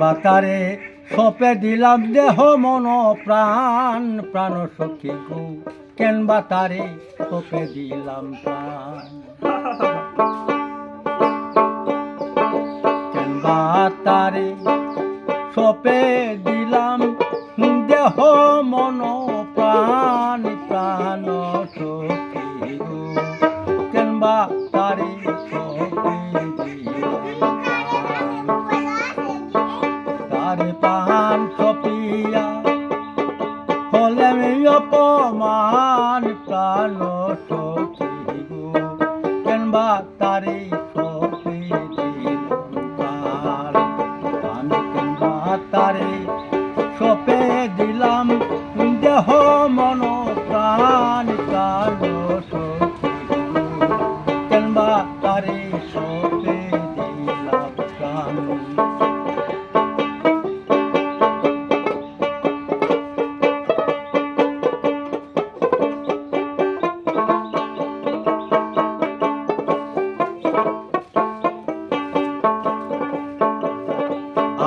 বাতারে সপে দিলাম দেহ মন প্রাণ প্রাণ সখী গো কেন বাতারে সপে দিলাম প্রাণ কেন বাতারে সপে দিলাম দেহ মন প্রাণ প্রাণ সখী গো কেন বাতারে সপে দিলাম প্রাণ সপিয়া হলে অপমান প্রাণ সখী গো কেনবা তারে সপে দিলাম প্রাণ আমি কেনবা তারে সপে দিলাম দেহ মন প্রাণ প্রাণ সখী গো কেনবা তারে সপে দিলাম প্রাণ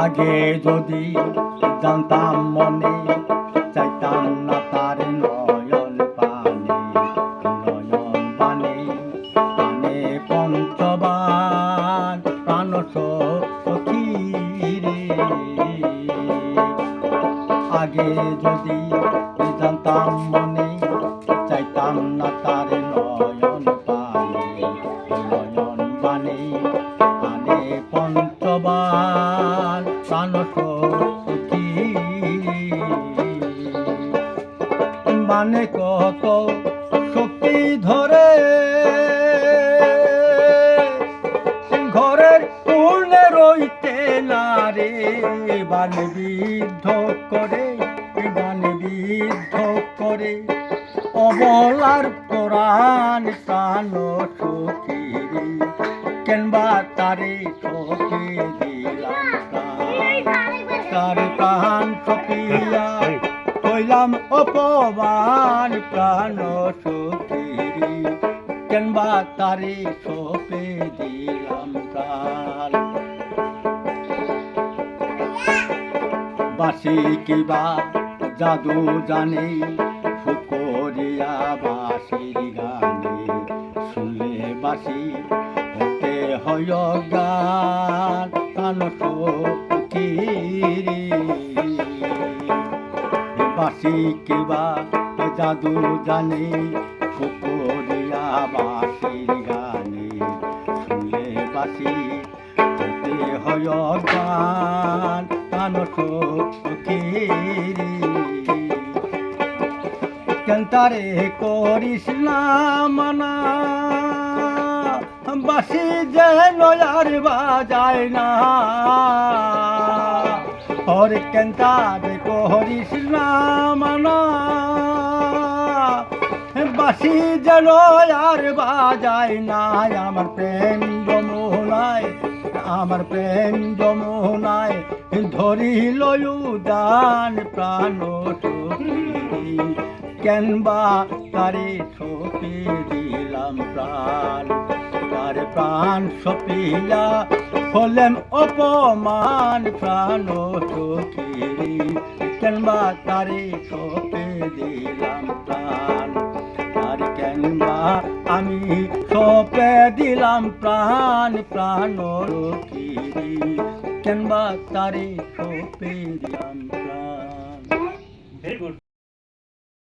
আগে যদি জানতাম মনে চাইতাম না তার নয়ন পানে পানে পঞ্চবান প্রাণ সখী রে আগে যদি জানতাম মনে চাইতাম না তার নয়ন পানে পানে পঞ্চবান প্রাণ সখী মানে কত শক্তি ধরে ঘরের পূর্ণে রইতে না রে বানে বিদ্ধ করে অবলার প্রাণ প্রাণ সখী রে কেনবা তারে সপে দিলাম তার প্রাণ সপিয়া হইলাম অপমান প্রাণ সখী রে কেনবা তারে সপে দিলাম প্রাণ বাসি কিবা জাদু জানে ফুকরিয়া বাসির গানে শুনলে বাসি হতে হয় গান প্রাণ সখী রে বাসি কিবা জাদু জানে ফুকরিয়া বাসির গানে শুনলে বাসি হতে হয় গান প্রাণ সখী রে কেনতারে করিস না মানা বাসি যেন আর বাজায় না হরে কেনতারে করিস না মানা বাসি যেন আর বাজায় না আমার প্রেম যমুনায় ধরিল উদান প্রাণ সখী কেনবা তারে সপে দিলাম প্রাণ তার প্রাণ সপিয়া হলেন অপমান প্রাণ সখী কেনবা তারে সপে দিলাম প্রাণ তার কেনবা আমি সপে দিলাম প্রাণ প্রাণ সখী কেনবা তারে সপে দিলাম প্রাণ।